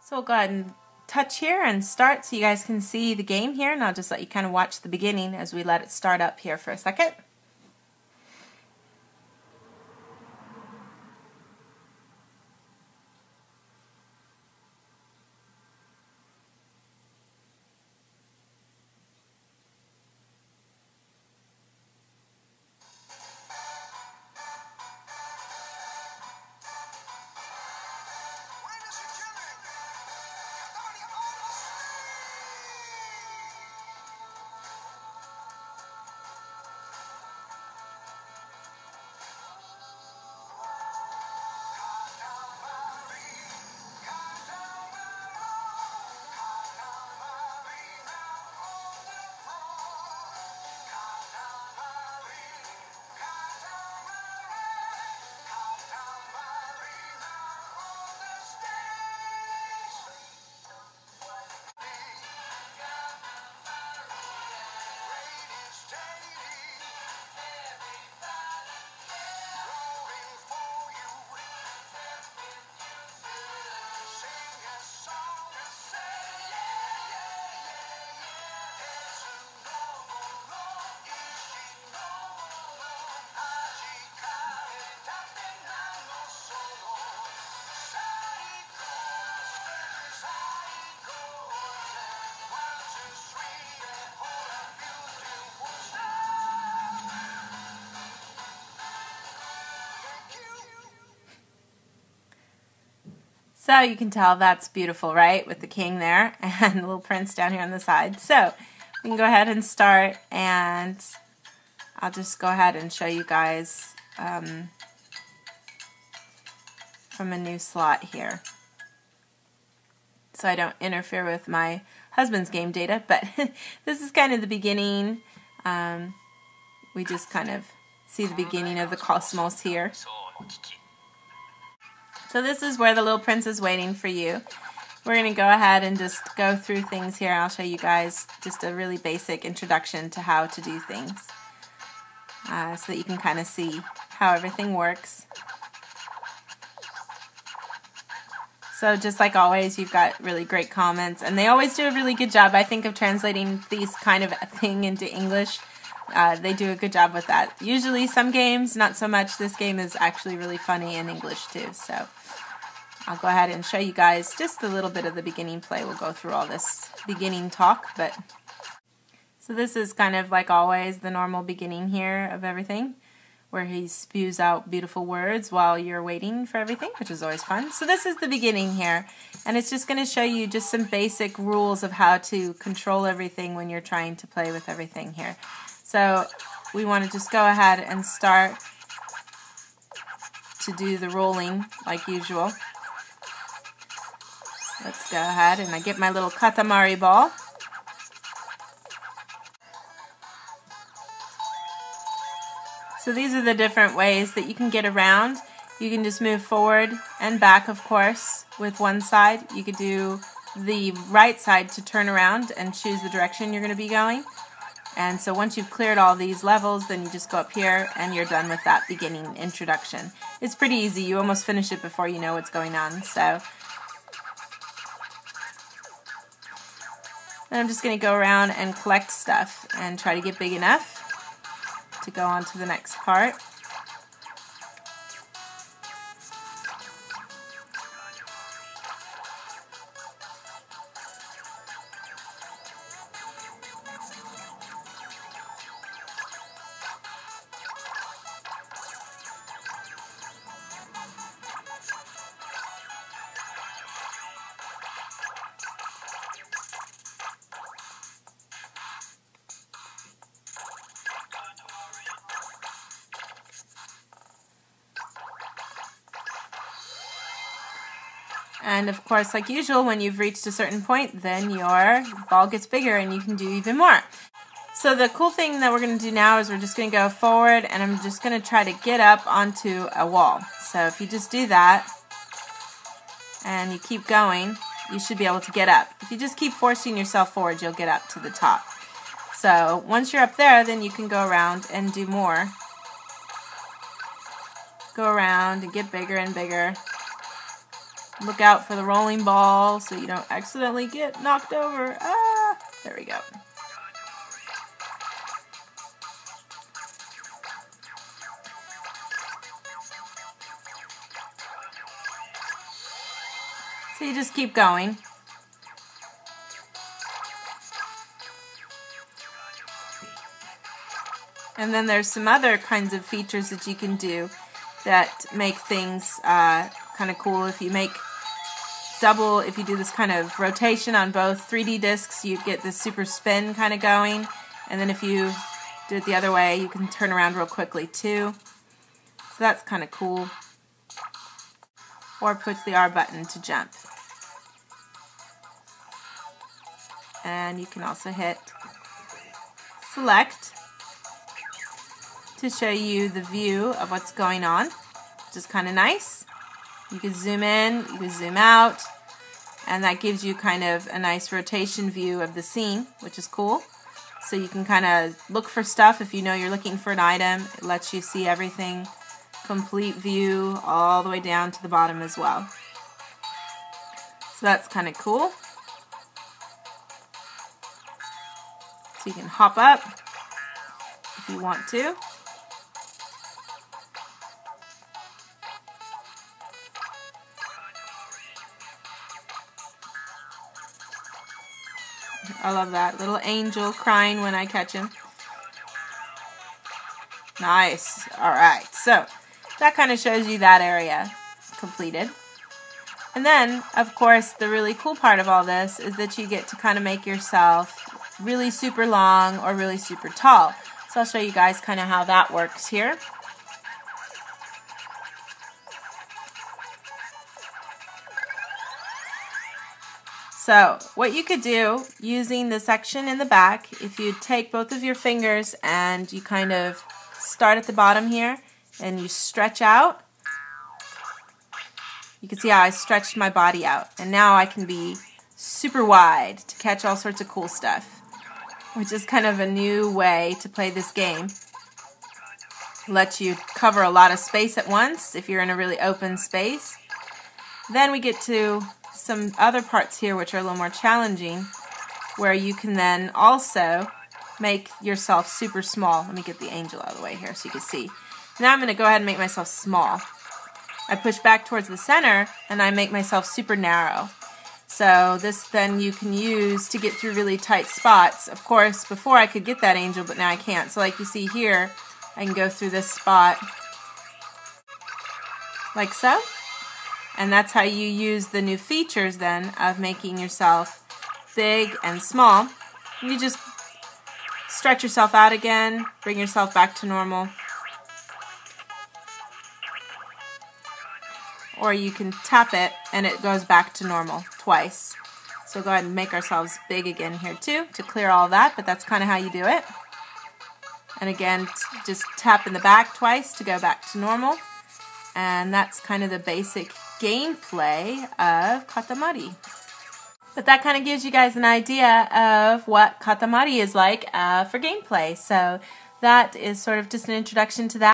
So we'll go ahead and touch here and start so you guys can see the game here, and I'll just let you kind of watch the beginning as we let it start up here for a second. So you can tell that's beautiful, right? With the king there and the little prince down here on the side. So we can go ahead and start, and I'll just go ahead and show you guys from a new slot here, so I don't interfere with my husband's game data. But this is kind of the beginning. We just kind of see the beginning of the cosmos here. So this is where the little prince is waiting for you. We're going to go ahead and just go through things here. I'll show you guys just a really basic introduction to how to do things, so that you can kind of see how everything works. So just like always, you've got really great comments, and they always do a really good job, I think, of translating these kind of thing into English. They do a good job with that. Usually some games, not so much. This game is actually really funny in English too. So I'll go ahead and show you guys just a little bit of the beginning play. We'll go through all this beginning talk. So this is kind of like always the normal beginning here of everything, where he spews out beautiful words while you're waiting for everything, which is always fun. So this is the beginning here, and it's just going to show you just some basic rules of how to control everything when you're trying to play with everything here. So we want to just go ahead and start to do the rolling like usual. Let's go ahead, and I get my little Katamari ball. So these are the different ways that you can get around. You can just move forward and back, of course, with one side. You could do the right side to turn around and choose the direction you're going to be going. And so once you've cleared all these levels, then you just go up here and you're done with that beginning introduction. It's pretty easy. You almost finish it before you know what's going on. So then I'm just going to go around and collect stuff and try to get big enough to go on to the next part. And of course, like usual, when you've reached a certain point, then your ball gets bigger and you can do even more. So the cool thing that we're going to do now is we're just going to go forward, and I'm just going to try to get up onto a wall. So if you just do that and you keep going, you should be able to get up. If you just keep forcing yourself forward, you'll get up to the top. So once you're up there, then you can go around and do more. Go around and get bigger and bigger. Look out for the rolling ball so you don't accidentally get knocked over. Ah, there we go. So you just keep going. And then there's some other kinds of features that you can do that make things kind of cool. If you make double, if you do this kind of rotation on both 3D discs, you get this super spin kind of going. And then if you do it the other way, you can turn around real quickly too. So that's kind of cool. Or push the R button to jump. And you can also hit select to show you the view of what's going on, which is kind of nice. You can zoom in, you can zoom out, and that gives you kind of a nice rotation view of the scene, which is cool. So you can kind of look for stuff if you know you're looking for an item. It lets you see everything, complete view, all the way down to the bottom as well. So that's kind of cool. So you can hop up if you want to. I love that. Little angel crying when I catch him. Nice. Alright, so that kind of shows you that area completed. And then, of course, the really cool part of all this is that you get to kind of make yourself really super long or really super tall. So I'll show you guys kind of how that works here. So what you could do using the section in the back, if you take both of your fingers and you kind of start at the bottom here and you stretch out, you can see how I stretched my body out. And now I can be super wide to catch all sorts of cool stuff, which is kind of a new way to play this game. Lets you cover a lot of space at once if you're in a really open space. Then we get to some other parts here which are a little more challenging, where you can then also make yourself super small. Let me get the angel out of the way here so you can see. Now I'm going to go ahead and make myself small. I push back towards the center and I make myself super narrow. So this then you can use to get through really tight spots. Of course, before I could get that angel, but now I can't. So like you see here, I can go through this spot like so. And that's how you use the new features then of making yourself big and small. You just stretch yourself out again, bring yourself back to normal. Or you can tap it and it goes back to normal twice. So go ahead and make ourselves big again here too to clear all that, but that's kind of how you do it. And again, just tap in the back twice to go back to normal. And that's kind of the basic gameplay of Katamari. But that kind of gives you guys an idea of what Katamari is like for gameplay. So that is sort of just an introduction to that.